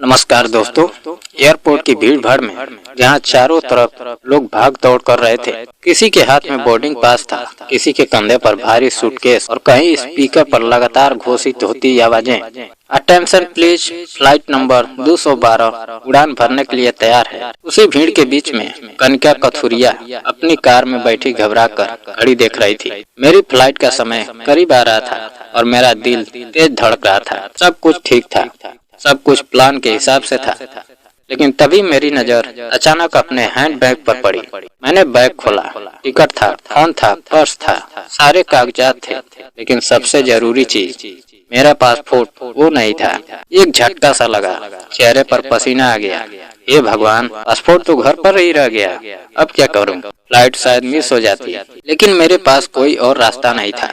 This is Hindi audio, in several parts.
नमस्कार दोस्तों। एयरपोर्ट की भीड़ भाड़ में जहां चारों तरफ लोग भाग दौड़ कर रहे थे, किसी के हाथ में बोर्डिंग पास था, किसी के कंधे पर भारी सूटकेस और कहीं स्पीकर पर लगातार घोषित होती आवाजें, अटेंशन प्लीज, फ्लाइट नंबर 212 उड़ान भरने के लिए तैयार है। उसी भीड़ के बीच में कनिका कथुरिया अपनी कार में बैठी घबरा कर घड़ी देख रही थी। मेरी फ्लाइट का समय करीब आ रहा था और मेरा दिल तेज धड़क रहा था। सब कुछ ठीक था, सब कुछ प्लान के हिसाब से था, लेकिन तभी मेरी नजर अचानक अपने हैंड बैग पर पड़ी। मैंने बैग खोला, टिकट था, फोन था, पर्स था, सारे कागजात थे, लेकिन सबसे जरूरी चीज मेरा पासपोर्ट वो नहीं था। एक झटका सा लगा, चेहरे पर पसीना आ गया। हे भगवान, पासपोर्ट तो घर पर ही रह गया। अब क्या करूं? फ्लाइट शायद मिस हो जाती, लेकिन मेरे पास कोई और रास्ता नहीं था।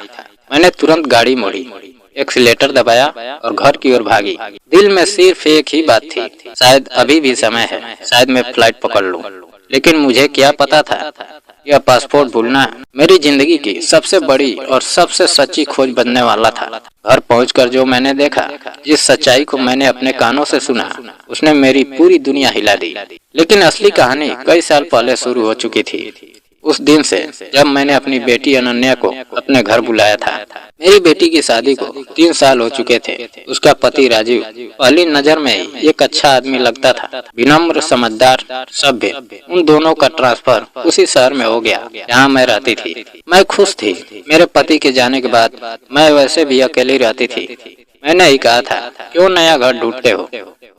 मैंने तुरंत गाड़ी मोड़ी, एक्सीलेटर दबाया और घर की ओर भागी। दिल में सिर्फ एक ही बात थी, शायद अभी भी समय है, शायद मैं फ्लाइट पकड़ लूं। लेकिन मुझे क्या पता था, यह पासपोर्ट भूलना मेरी जिंदगी की सबसे बड़ी और सबसे सच्ची खोज बनने वाला था। घर पहुंचकर जो मैंने देखा, जिस सच्चाई को मैंने अपने कानों से सुना, उसने मेरी पूरी दुनिया हिला दी। लेकिन असली कहानी कई साल पहले शुरू हो चुकी थी। उस दिन से जब मैंने अपनी बेटी अनन्या को अपने घर बुलाया था। मेरी बेटी की शादी को 3 साल हो चुके थे। उसका पति राजीव पहली नजर में ही एक अच्छा आदमी लगता था, विनम्र, समझदार, सभ्य। उन दोनों का ट्रांसफर उसी शहर में हो गया जहाँ मैं रहती थी। मैं खुश थी। मेरे पति के जाने के बाद मैं वैसे भी अकेली रहती थी। मैंने ही कहा था, क्यों नया घर ढूंढते हो?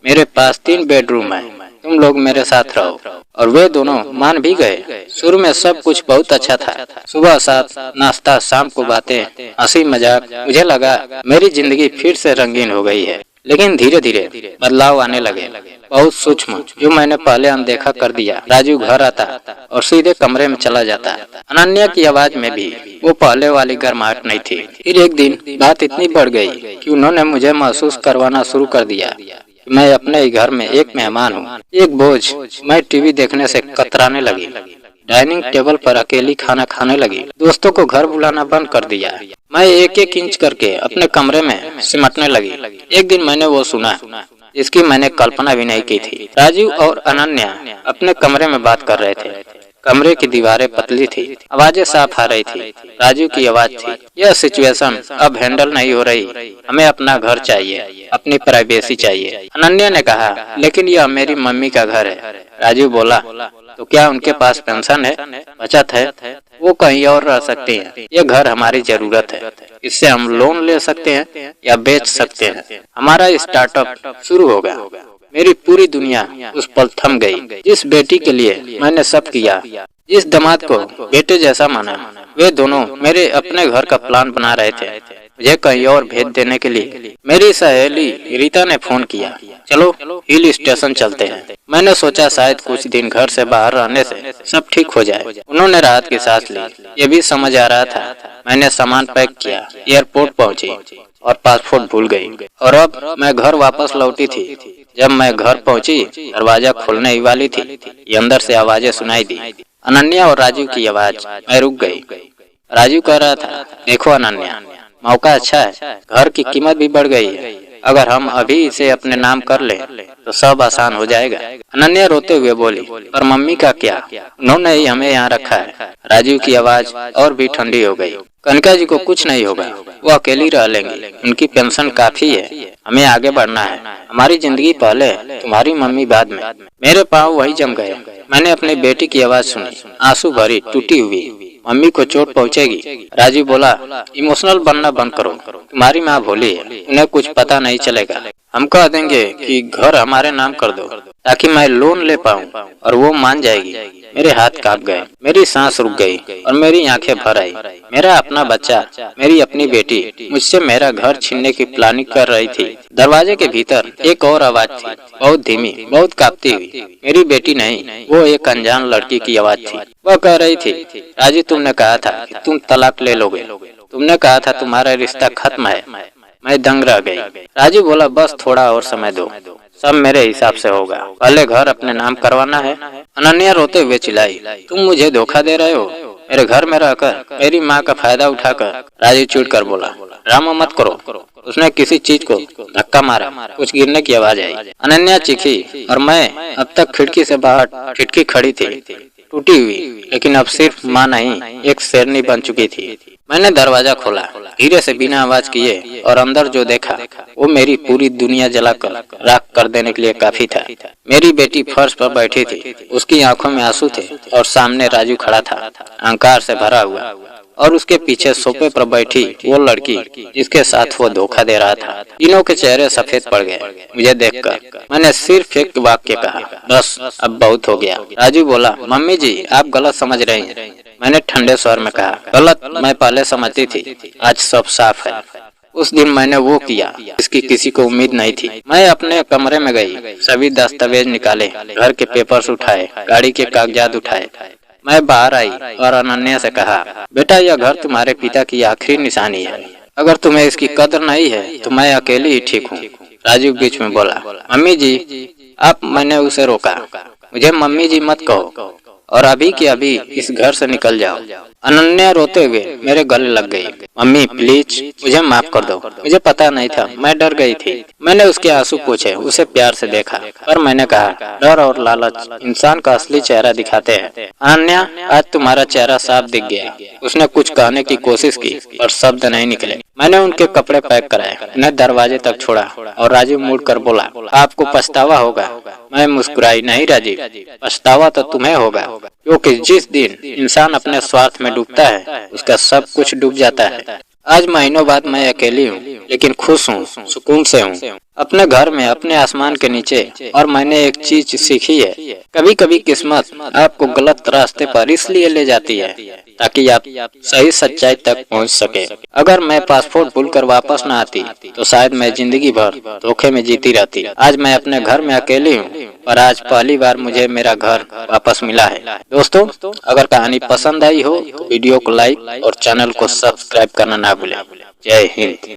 मेरे पास 3 बेडरूम है, तुम लोग मेरे साथ रहो। और वे दोनों मान भी गए। शुरू में सब कुछ बहुत अच्छा था, सुबह साथ नाश्ता, शाम को बातें, हंसी मजाक। मुझे लगा मेरी जिंदगी फिर से रंगीन हो गई है। लेकिन धीरे धीरे बदलाव आने लगे, बहुत सूक्ष्म, जो मैंने पहले अनदेखा कर दिया। राजू घर आता और सीधे कमरे में चला जाता। अनन्या की आवाज में भी वो पहले वाली गर्माहट नहीं थी। फिर एक दिन बात इतनी बढ़ गई कि उन्होंने मुझे महसूस करवाना शुरू कर दिया। मैं अपने ही घर में एक मेहमान हूँ, एक बोझ। मैं टीवी देखने से कतराने लगी, डाइनिंग टेबल पर अकेली खाना खाने लगी, दोस्तों को घर बुलाना बंद कर दिया। मैं एक एक इंच करके अपने कमरे में सिमटने लगी। एक दिन मैंने वो सुना जिसकी मैंने कल्पना भी नहीं की थी। राजीव और अनन्या अपने कमरे में बात कर रहे थे। कमरे की दीवारें पतली थी, आवाजें साफ आ रही थी। राजू की आवाज थी, यह सिचुएशन अब हैंडल नहीं हो रही, हमें अपना घर चाहिए, अपनी प्राइवेसी चाहिए। अनन्या ने कहा, लेकिन यह मेरी मम्मी का घर है। राजू बोला, तो क्या उनके पास पेंशन है, बचत है? वो कहीं और रह सकती हैं। ये घर हमारी जरूरत है, इससे हम लोन ले सकते हैं या बेच सकते हैं। हमारा स्टार्टअप शुरू होगा। मेरी पूरी दुनिया उस पल थम गई। जिस बेटी के लिए मैंने सब किया, जिस दामाद को बेटे जैसा माना, वे दोनों मेरे अपने घर का प्लान बना रहे थे, मुझे कहीं और भेज देने के लिए। मेरी सहेली रीता ने फोन किया, चलो हिल स्टेशन चलते हैं। मैंने सोचा शायद कुछ दिन घर से बाहर रहने से सब ठीक हो जाए। उन्होंने राहत की सांस ली। ये भी समझ आ रहा था। मैंने सामान पैक किया, एयरपोर्ट पहुंची और पासपोर्ट भूल गई। और अब मैं घर वापस लौटी थी। जब मैं घर पहुंची, दरवाजा खोलने ही वाली थी, ये अंदर से आवाजें सुनाई दी, अनन्या और राजू की आवाज। मैं रुक गई। राजू कह रहा था, देखो अनन्या, मौका अच्छा है, घर की कीमत भी बढ़ गई है। अगर हम अभी इसे अपने नाम कर ले तो सब आसान हो जाएगा। अनन्या रोते हुए बोली, पर मम्मी का क्या? उन्होंने ही हमें यहाँ रखा है। राजू की आवाज और भी ठंडी हो गई। कनिका जी को कुछ नहीं होगा, वो अकेली रह लेंगी, उनकी पेंशन काफी है। हमें आगे बढ़ना है, हमारी जिंदगी पहले, तुम्हारी मम्मी बाद में। मेरे पाँव वही जम गए। मैंने अपनी बेटी की आवाज सुनी, आंसू भरी, टूटी हुई, मम्मी को चोट पहुंचेगी। राजू बोला, इमोशनल बनना बंद करो, तुम्हारी माँ भोली है, उन्हें कुछ पता नहीं चलेगा। हम कह देंगे कि घर हमारे नाम कर दो ताकि मैं लोन ले पाऊँ, और वो मान जाएगी। मेरे हाथ कांप गए, मेरी सांस रुक गई और मेरी आंखें भर आई। मेरा अपना बच्चा, मेरी अपनी बेटी मुझसे मेरा घर छीनने की प्लानिंग कर रही थी। दरवाजे के भीतर एक और आवाज थी, बहुत धीमी, बहुत कांपती हुई। मेरी बेटी नहीं, वो एक अनजान लड़की की आवाज थी। वह कह रही थी, राजू, तुमने कहा था कि तुम तलाक ले लोगे, तुमने कहा था तुम्हारा रिश्ता खत्म है। मैं दंग रह गई। राजू बोला, बस थोड़ा और समय दो, सब मेरे हिसाब से होगा, पहले घर अपने नाम करवाना है। अनन्या रोते हुए चिल्लाई, तुम मुझे धोखा दे रहे हो, मेरे घर में रहकर, मेरी माँ का फायदा उठाकर। राजू चिढ़ कर बोला, ड्रामा मत करो। उसने किसी चीज को धक्का मारा, कुछ गिरने की आवाज आई। अनन्या चीखी और मैं अब तक खिड़की से बाहर खिड़की खड़ी थी, टूटी हुई, लेकिन अब सिर्फ माँ नहीं, एक शेरनी बन चुकी थी। मैंने दरवाजा खोला धीरे से बिना आवाज किए, और अंदर जो देखा वो मेरी पूरी दुनिया जलाकर राख कर देने के लिए काफी था। मेरी बेटी फर्श पर बैठी थी, उसकी आंखों में आंसू थे, और सामने राजू खड़ा था, अहंकार से भरा हुआ, और उसके पीछे सोफे पर बैठी वो लड़की जिसके साथ वो धोखा दे रहा था। तीनों के चेहरे सफेद पड़ गए मुझे देखकर। मैंने सिर्फ एक वाक्य कहा, बस अब बहुत हो गया। राजू बोला, मम्मी जी आप गलत समझ रही हैं। मैंने ठंडे स्वर में कहा, गलत मैं पहले समझती थी, आज सब साफ है। उस दिन मैंने वो किया इसकी किसी को उम्मीद नहीं थी। मैं अपने कमरे में गई, सभी दस्तावेज निकाले, घर के पेपर्स उठाए, गाड़ी के कागजात उठाए। मैं बाहर आई और अनन्या से कहा, बेटा यह घर तुम्हारे पिता की आखिरी निशानी है, अगर तुम्हें इसकी कदर नहीं है तो मैं अकेली ही ठीक हूँ। राजू बीच में बोला, मम्मी जी आप, मैंने उसे रोका, मुझे मम्मी जी मत कहो, और अभी के अभी इस घर से निकल जाओ। अनन्या रोते हुए मेरे गले लग गई। मम्मी प्लीज मुझे माफ कर दो, मुझे पता नहीं था, मैं डर गई थी। मैंने उसके आंसू पोंछे, उसे प्यार से देखा, पर मैंने कहा, डर और लालच इंसान का असली चेहरा दिखाते हैं। अनन्या आज तुम्हारा चेहरा साफ दिख गया। उसने कुछ कहने की कोशिश की पर शब्द नहीं निकले। मैंने उनके कपड़े पैक कराए, उन्हें दरवाजे तक छोड़ा, और राजू मुड़कर बोला, आपको पछतावा होगा। मैं मुस्कुराई, नहीं राजीव, पछतावा तो तुम्हें होगा, क्योंकि जिस दिन इंसान अपने स्वार्थ में डूबता है उसका सब कुछ डूब जाता है। आज महीनों बाद मैं अकेली हूँ, लेकिन खुश हूँ, सुकून से हूँ, अपने घर में, अपने आसमान के नीचे। और मैंने एक चीज सीखी है, कभी कभी किस्मत आपको गलत रास्ते पर इसलिए ले जाती है ताकि आप सही सच्चाई तक पहुंच सके। अगर मैं पासपोर्ट भूलकर वापस न आती तो शायद मैं जिंदगी भर धोखे में जीती रहती। आज मैं अपने घर में अकेली हूँ, और आज पहली बार मुझे मेरा घर वापस मिला है। दोस्तों अगर कहानी पसंद आई हो तो वीडियो को लाइक और चैनल को सब्सक्राइब करना ना भूलें। जय हिंद।